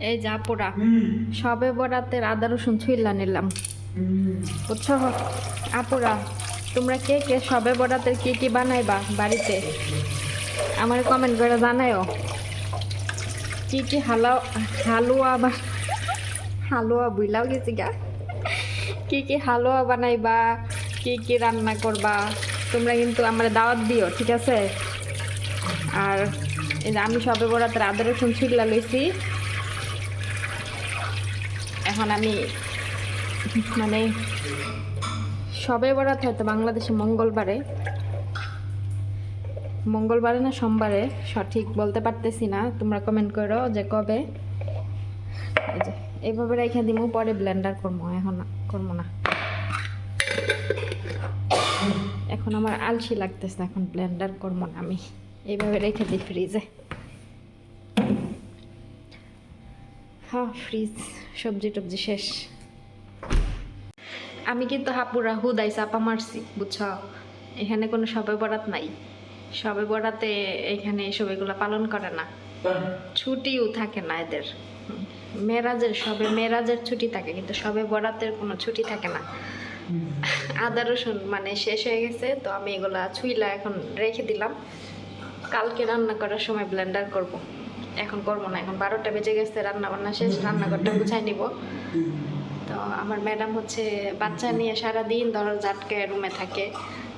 এই যা পোড়া সবে বরাতের আদা রসুন ছুইলা নিলাম, বুঝছো আপুরা? তোমরা কে কে সবে বরাতের কি কি বানাইবা বাড়িতে আমার কমেন্ট করে জানায়ও। কি কি হালুয়া বা হালুয়া বুইলাও গেছি গা, কি কি হালুয়া বানাইবা, কি কি রান্না করবা তোমরা কিন্তু আমার দাওয়াত দিও, ঠিক আছে? আর এই যে আমি সবে বরাতের আদা রসুন ছুইলা লইছি। এখন আমি মানে সবে বরাত হয়তো বাংলাদেশে মঙ্গলবারে না সোমবারে, সঠিক বলতে পারতেছি না, তোমরা কমেন্ট করো যে কবে। এই যে এইভাবে রেখে দিমু, পরে ব্লেন্ডার করবো, এখন করবো না। এখন আমার আলসি লাগতেছে, এখন ব্লেন্ডার করবো না, আমি এইভাবে রেখে দিই ফ্রিজে। হ্যাঁ, ফ্রিজ সবজি টবজি শেষ। আমি কিন্তু হাপুরা হুদাই চাপা মারছি, বুঝছো? এখানে কোনো সবে বরাত নাই। সবে বরাতে এখানে এসব এগুলো পালন করে না, ছুটিও থাকে না এদের। মেরাজের ছুটি থাকে, কিন্তু সবে বরাতের কোনো ছুটি থাকে না। আদা রসুন মানে শেষ হয়ে গেছে, তো আমি এগুলা ছুইলা এখন রেখে দিলাম। কালকে রান্না করার সময় ব্লেন্ডার করব, এখন করবো না। এখন 12টা বেজে গেছে, রান্না বান্না শেষ, রান্নাঘরটা গুছাই নিব। তো আমার ম্যাডাম হচ্ছে বাচ্চা নিয়ে সারাদিন দরজা আটকে রুমে থাকে,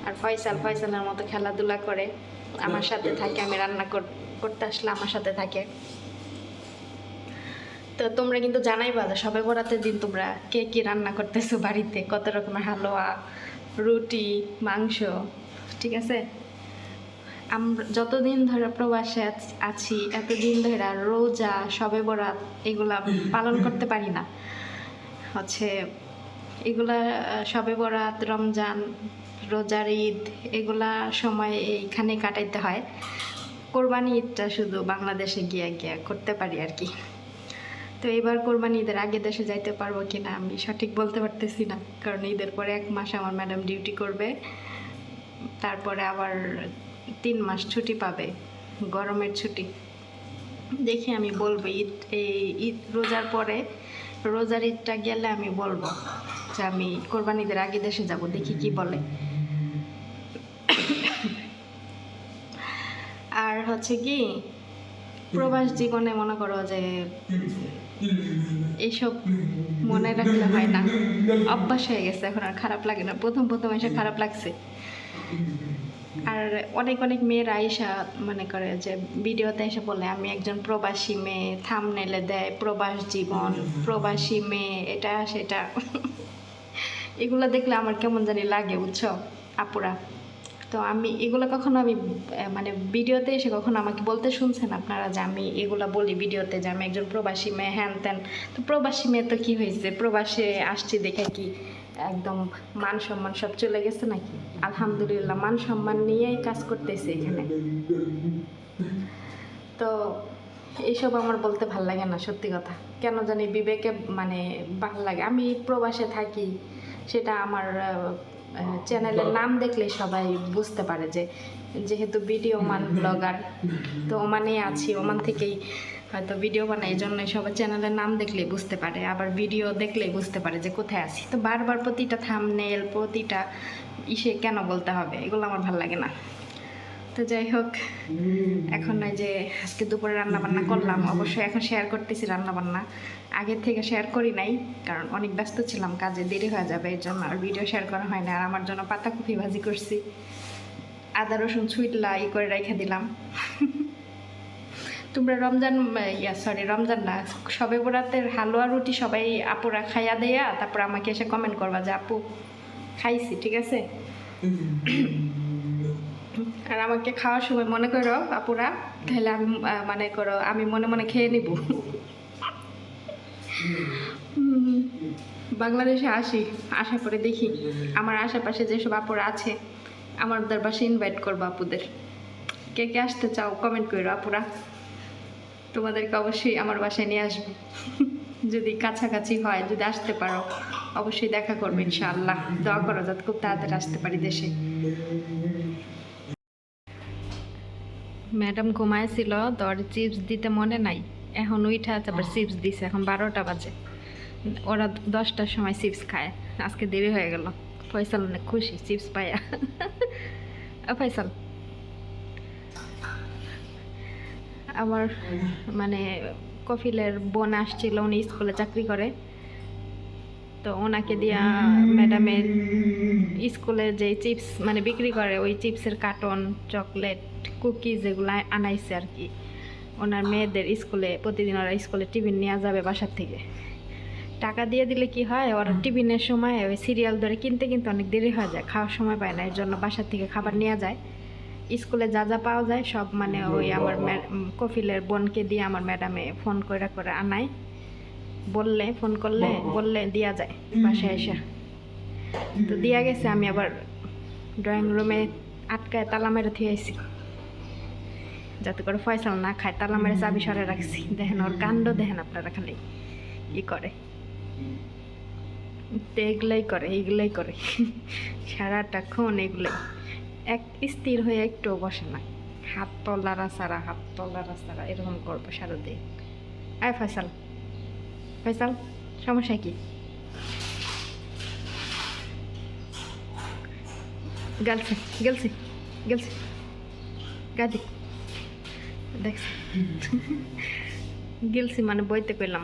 আর ফয়সালের মতো খেলাধুলা করে, আমার সাথে থাকে। আমি রান্না করতে আসলে আমার সাথে থাকে। তো তোমরা কিন্তু জানাইবা যে সবে বরাতের দিন তোমরা কে কি রান্না করতেছো বাড়িতে, কত রকমের হালুয়া, রুটি, মাংস, ঠিক আছে? আমরা যতদিন ধরে প্রবাসে আছি, এতদিন ধরে রোজা, সবে বরাত এগুলা পালন করতে পারি না। হচ্ছে এগুলা সবে বরাত, রমজান, রোজার ঈদ এগুলা সময় এইখানে কাটাইতে হয়। কোরবানি ঈদটা শুধু বাংলাদেশে গিয়া করতে পারি আর কি। তো এবার কোরবানি ঈদের আগে দেশে যাইতে পারবো কিনা আমি সঠিক বলতে পারতেছি না, কারণ ঈদের পরে 1 মাস আমার ম্যাডাম ডিউটি করবে, তারপরে আবার 3 মাস ছুটি পাবে, গরমের ছুটি। দেখি আমি বলবো ঈদ রোজার পরে, রোজার ঈদটা গেলে আমি বলবো যে আমি কোরবানি ঈদের আগে দেশে যাব, দেখি কি বলে। আর হচ্ছে কি, প্রবাস জীবনে মনে করো যে এইসব মনে রাখলে হয় না, অভ্যাস হয়ে গেছে, এখন আর খারাপ লাগে না। প্রথম এসে খারাপ লাগছে। আর অনেক মেয়েরা আইসা মনে করে যে ভিডিওতে এসে বলে আমি একজন প্রবাসী মেয়ে, থাম্বনেইলে দেয় প্রবাস জীবন, প্রবাসী মেয়ে, এটা সেটা। এগুলো দেখলে আমার কেমন জানি লাগে, বুঝছো আপুরা? তো আমি এগুলো কখনো মানে ভিডিওতে এসে কখনো আমাকে বলতে শুনছেন আপনারা যে আমি এগুলো বলি ভিডিওতে যে আমি একজন প্রবাসী মেয়ে, হ্যান ত্যান। তো প্রবাসী মেয়ে তো কি হয়েছে, প্রবাসে আসছি দেখে কি একদম মান সম্মান সব চলে গেছে নাকি? আলহামদুলিল্লাহ, মান সম্মান নিয়েই কাজ করতেছে এখানে। তো এইসব আমার বলতে ভাল লাগে না, সত্যি কথা। কেন জানি বিবেকে মানে ভাল লাগে। আমি প্রবাসে থাকি, সেটা আমার চ্যানেলের নাম দেখলে সবাই বুঝতে পারে যে যেহেতু ভিডিও মান ব্লগার, তো ওমানেই আছি, ওমান থেকেই হয়তো ভিডিও বানাই, এই জন্যই সবাই চ্যানেলের নাম দেখলেই বুঝতে পারে, আবার ভিডিও দেখলেই বুঝতে পারে যে কোথায় আছি। তো বারবার প্রতিটা থাম্বনেল, প্রতিটা ইসে কেন বলতে হবে, এগুলো আমার ভাল লাগে না। তো যাই হোক, এখন এই যে আজকে দুপুরে রান্না বান্না করলাম, অবশ্যই এখন শেয়ার করতেছি রান্না বান্না। আগের থেকে শেয়ার করি নাই, কারণ অনেক ব্যস্ত ছিলাম, কাজে দেরি হয়ে যাবে, এর জন্য আর ভিডিও শেয়ার করা হয় না। আর আমার জন্য পাতাকপি ভাজি করছি, আদা রসুন ছুইটলা করে রেখে দিলাম। তোমরা রমজান না, সবে বরাতের হালুয়া রুটি সবাই আপুরা খাইয়া দেয়া তারপর আমাকে এসে কমেন্ট করবা যে আপু খাইছি, ঠিক আছে? আর আমাকে খাওয়ার সময় মনে করো আপুরা, তাহলে আমি মনে করো আমি মনে মনে খেয়ে নিব। বাংলাদেশে আসার পরে দেখি আমার আশেপাশে যেসব আপুরা আছে, আমাদের বাসায় ইনভাইট করবো আপুদের। কে কে আসতে চাও কমেন্ট করো আপুরা, তোমাদেরকে অবশ্যই আমার বাসায় নিয়ে আসবো। যদি কাছাকাছি হয়, যদি আসতে পারো, অবশ্যই দেখা করবে ইনশাআল্লাহ। দোয়া করো যাতে খুব তাড়াতাড়ি আসতে পারি দেশে। ম্যাডাম ঘুমাইছিল, তো চিপস দিতে মনে নাই, এখন উইঠা তারপর চিপস দিছে, এখন 12টা বাজে। ওরা 10টার সময় চিপস খায়, আজকে দেরি হয়ে গেল। ফয়সাল অনেক খুশি চিপস পায়া। ফয়সাল আমার মানে কফিলের বোন আসছিল, উনি স্কুলে চাকরি করে, তো ওনাকে দিয়া ম্যাডামের স্কুলে যে চিপস মানে বিক্রি করে ওই চিপসের কার্টন, চকলেট, কুকিজ এগুলো আনাইছে আর কি। ওনার মেয়েদের স্কুলে প্রতিদিন ওরা স্কুলে টিফিন নিয়ে যাবে বাসার থেকে। টাকা দিয়ে দিলে কি হয়, ওরা টিফিনের সময় ওই সিরিয়াল ধরে কিনতে কিনতে অনেক দেরি হয়ে যায়, খাওয়ার সময় পায় না, এর জন্য বাসার থেকে খাবার নিয়ে যায়। স্কুলে যা যা পাওয়া যায় সব মানে ওই আমার কফিলের বোনকে দিয়ে আমার ম্যাডামে ফোন করে আনায়, বললে ফোন করলে বললে দেওয়া যায় বাসায় এসে। তো দিয়া গেছে, আমি আবার ড্রয়িং রুমে আটকায় তালা মেরে থুয়েছি যাতে করে ফয়সাল না খায়, তালা মেরে চাবি সরে রাখছি। দেখেন ওর কাণ্ড, দেখেন আপনারা খালি ই করে, এগুলাই করে সারাটাক্ষণ এগুলাই, এক স্থির হয়ে একটু বসে না, হাত তলারা সারা এরকম করবো সারাদিন। আয় ফয়সাল, ফয়সাল সমস্যা কি? গেলছি গাদি দেখছি। গিলছি মানে বইতে কইলাম,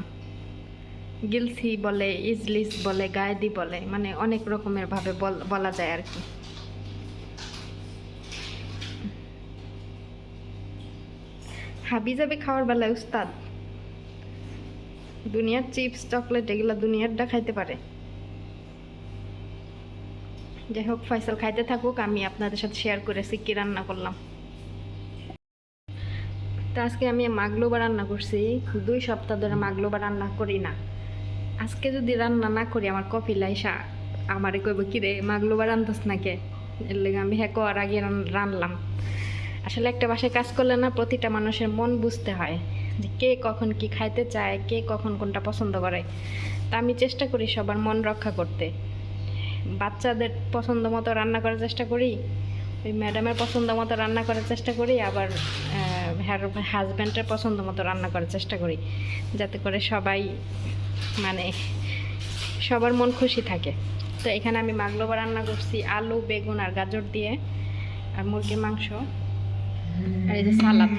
গিলছি বলে, ইজলিস বলে, গায়েদি বলে, মানে অনেক রকমের ভাবে বলা যায় আর কি। হাবি যাবে খাওয়ার বেলায় উস্তাদ, দুনিয়ার চিপস চকলেট এগুলো দুনিয়ারটা খাইতে পারে। যাই হোক, ফয়সাল খাইতে থাকুক, আমি আপনাদের সাথে শেয়ার করেছি কি রান্না করলাম। তো আজকে আমি মাগলোবা রান্না করছি, 2 সপ্তাহ ধরে মাগলোবা রান্না করি না। আজকে যদি রান্না না করি আমার কফি লাইসা আমারে কইব কি রে মাগলোবা রান্ধস না কে, এর লেগে আমি হ্যাঁ আর আগে রানলাম। আসলে একটা বাসায় কাজ করলে না প্রতিটা মানুষের মন বুঝতে হয় যে কে কখন কি খাইতে চায়, কে কখন কোনটা পছন্দ করে। তা আমি চেষ্টা করি সবার মন রক্ষা করতে, বাচ্চাদের পছন্দ মতো রান্না করার চেষ্টা করি, ওই ম্যাডামের পছন্দ মতো রান্না করার চেষ্টা করি, আবার হাজব্যান্ডের পছন্দ মতো রান্না করার চেষ্টা করি, যাতে করে সবাই মানে সবার মন খুশি থাকে। তো এখানে আমি মাগলোবা রান্না করছি আলু, বেগুন আর গাজর দিয়ে, আর মুরগির মাংস, আর এই যে সালাদ,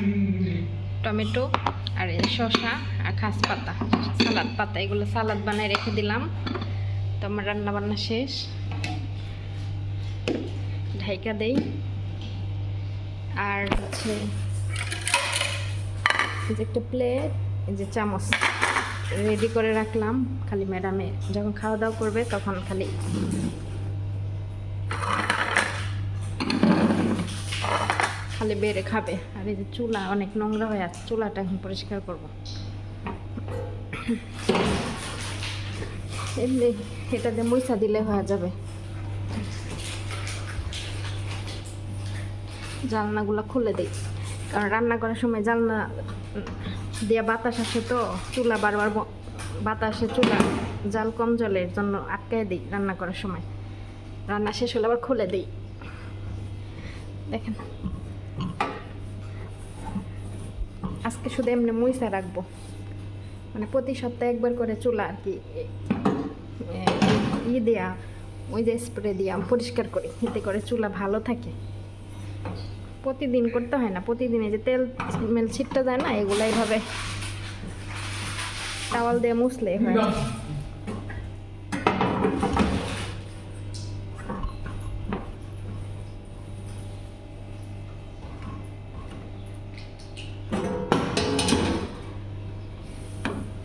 টমেটো, আর এই শসা আর খাস পাতা, সালাদ পাতা, এগুলো সালাদ বানায় রেখে দিলাম। তো আমার রান্না বান্না শেষ, ঢাইকা দেই। আর হচ্ছে যে একটা প্লেট, এই যে চামচ রেডি করে রাখলাম, খালি ম্যাডামে যখন খাওয়া দাওয়া করবে তখন খালি বেড়ে খাবে। আর এই যে চুলা অনেক নোংরা হয়ে আছে, চুলাটা এখন পরিষ্কার করব। এমনি এটা দিয়ে মুইসা দিলে হয়ে যাবে। জানলাগুলো খুলে দিই, কারণ রান্না করার সময় জানলা দিয়ে বাতাস আসে, তো চুলা বারবার বাতাসে চুলা জাল কম জলের জন্য আটকায় দিই রান্না করার সময়। রান্না শেষ হলে আবার খুলে দিই। দেখেন আজকে শুধু এমনি মুইসা রাখবো, মানে প্রতি সপ্তাহে একবার করে চুলা আর কি দেয়া, ওই যে স্প্রে দিয়া পরিষ্কার করি, এতে করে চুলা ভালো থাকে। প্রতিদিন করতে হয় না, প্রতিদিন এই যে তেল মেল ছিটটা যায় না, এগুলো এইভাবে টাওয়াল দিয়ে মুছলে হয়।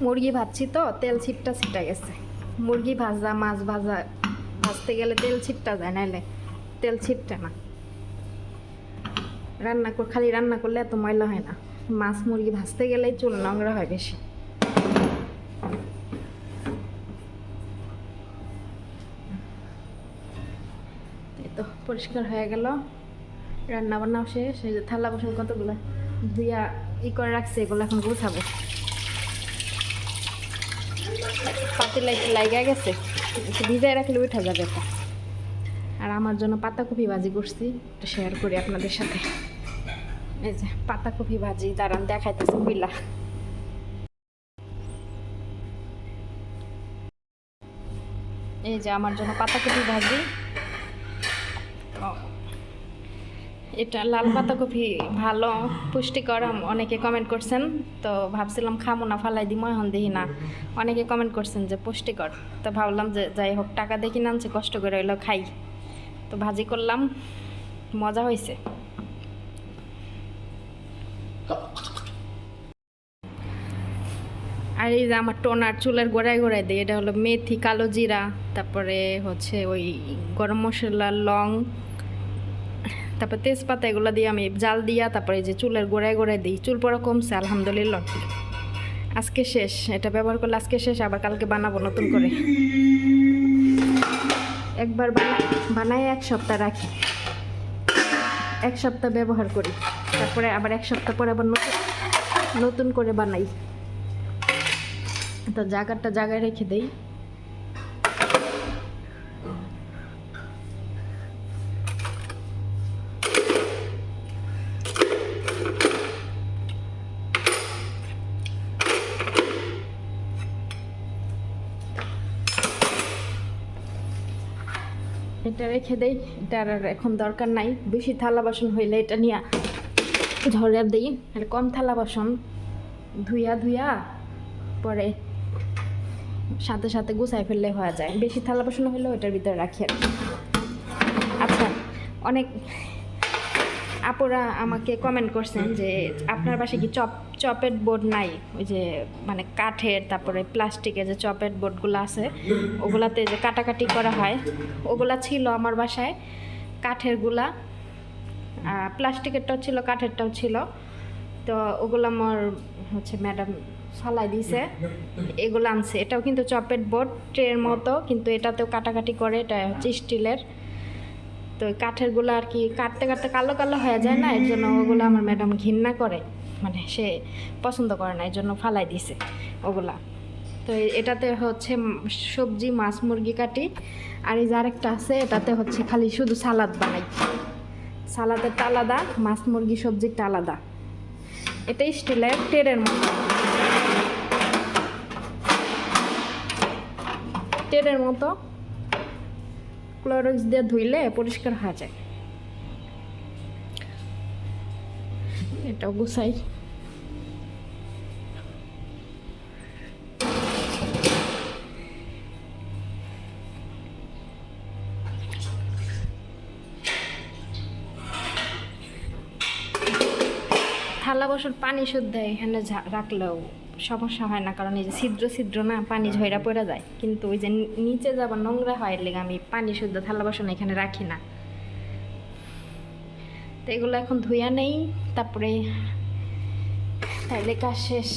মুরগি ভাজছি তো তেল ছিটটা গেছে। মুরগি ভাজা, মাছ ভাজা ভাজতে গেলে তেল ছিটটা যায়, নাইলে তেল ছিটটা না। খালি রান্না করলে এত ময়লা হয় না, মাছ মুরগি ভাজতে গেলেই চুল নোংরা হয় বেশি। এই তো পরিষ্কার হয়ে গেল, রান্না বান্নাও শেষ। এই যে থালা বাসন কতগুলো ধুইয়া করে রাখছে, এগুলো এখন গুছাবো। পাতিলা লাগা গেছে, ভিজায় রাখলে উঠা যাবে এটা। আর আমার জন্য পাতাকপি ভাজি করছি, একটু শেয়ার করি আপনাদের সাথে। এই যে পাতাকপি ভাজি, দাঁড়ান দেখাইতেছি বিলা। এই যে আমার জন্য পাতাকপি ভাজি। এটা লাল পাতাকপি ভালো, পুষ্টিকর, অনেকে কমেন্ট করছেন। তো ভাবছিলাম খামো না, ফালাই দিই, এখন দেখি না অনেকে কমেন্ট করছেন যে পুষ্টিকর। তো ভাবলাম যে যাই হোক, টাকা দেখি নামছে, কষ্ট করে হইলো খাই। তো ভাজি করলাম, মজা হয়েছে। আর এই যে আমার টোনার চুলের গোড়ায় গোড়ায় দিই, এটা হলো মেথি, কালো জিরা, তারপরে হচ্ছে ওই গরম মশলা, লং, তারপর তেজপাতা, এগুলো দিয়ে আমি জাল দিয়া তারপরে এই যে চুলের গোড়ায় গোড়ায় দিই। চুল পড়া কমছে আলহামদুলিল্লাহ। আজকে শেষ, এটা ব্যবহার করলে আজকে শেষ, আবার কালকে বানাবো নতুন করে। একবার বানাই 1 সপ্তাহ রাখি, 1 সপ্তাহ ব্যবহার করি, তারপরে আবার 1 সপ্তাহ পরে আবার নতুন করে বানাই। তো জায়গায় রেখে দেই। এটা রেখে দেই, এটার আর এখন দরকার নাই। বেশি থালা বাসন হইলে এটা নিয়ে ঝরিয়ে দিই, আর কম থালা বাসন ধুইয়া পরে সাথে সাথে গুছাই ফেললে হয়ে যায়। বেশি থালা বাসন হইলে ওইটার ভিতরে রাখি আর কি। আচ্ছা, অনেক আপুরা আমাকে কমেন্ট করছেন যে আপনার বাসায় কি চপের বোর্ড নাই? ওই যে মানে কাঠের, তারপরে প্লাস্টিকের যে চপের বোর্ডগুলো আছে, ওগুলাতে যে কাটাকাটি করা হয়, ওগুলা ছিল আমার বাসায়। কাঠেরগুলা, প্লাস্টিকেরটাও ছিল, কাঠেরটাও ছিল। তো ওগুলো আমার হচ্ছে ম্যাডাম ফালাই দিয়েছে, এগুলো আনছে। এটাও কিন্তু চপের বোর্ড, ট্রের মতো, কিন্তু এটাতেও কাটাকাটি করে। এটা হচ্ছে স্টিলের। তো কাঠেরগুলো আর কি কাটতে কাটতে কালো কালো হয়ে যায় না, এর জন্য ওগুলো আমার ম্যাডাম ঘৃণা করে, মানে সে পছন্দ করে না, এর জন্য ফালাই দিছে ওগুলা। তো এটাতে হচ্ছে সবজি, মাছ, মুরগি কাটি। আর এই যে আরেকটা আছে, এটাতে হচ্ছে খালি শুধু সালাদ বানাই। সালাদেরটা আলাদা, মাছ মুরগি সবজিটা আলাদা। এটা স্টিলের ট্রের মতো, ক্লোরক্স দিয়ে ধুইলে পরিষ্কার হয়ে যায়। এটাও গুছাই। থালা বাসন পানি শুদ্ধ এখানে রাখলেও সমস্যা হয় না, কারণ এই যে ছিদ্র না, পানি ঝইরা পড়ে যায়। কিন্তু ওই যে নিচে যাবার নোংরা হয়, লেগে আমি পানি শুদ্ধ থালা বাসন এখানে রাখি না। তো এগুলো এখন ধুইয়া নেই, তারপরে তাইলে কাজ শেষ।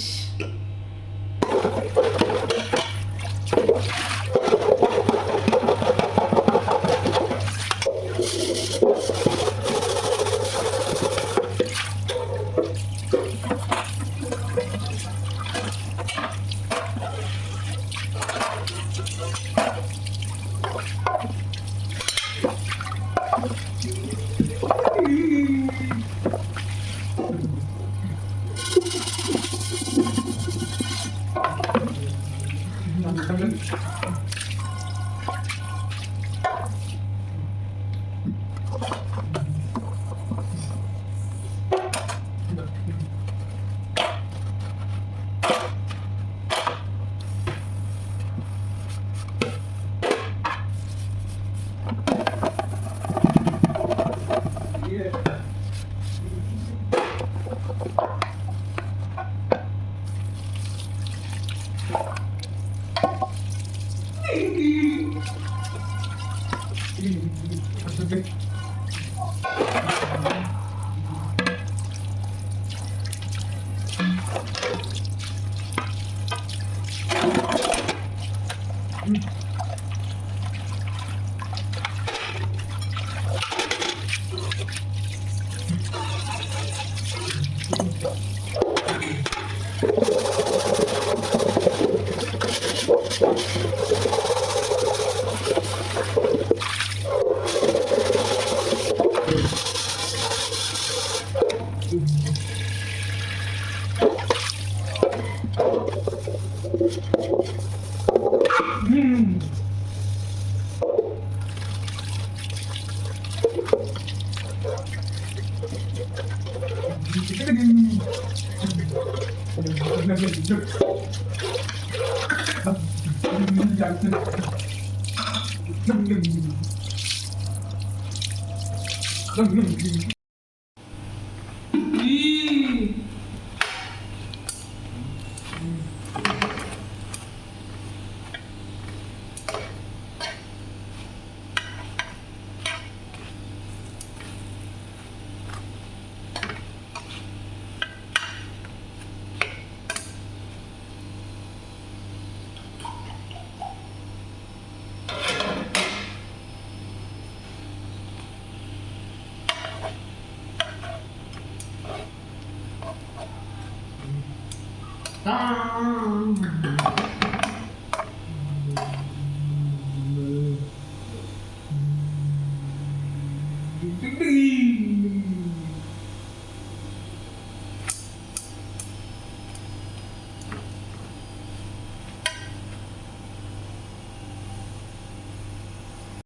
Ah.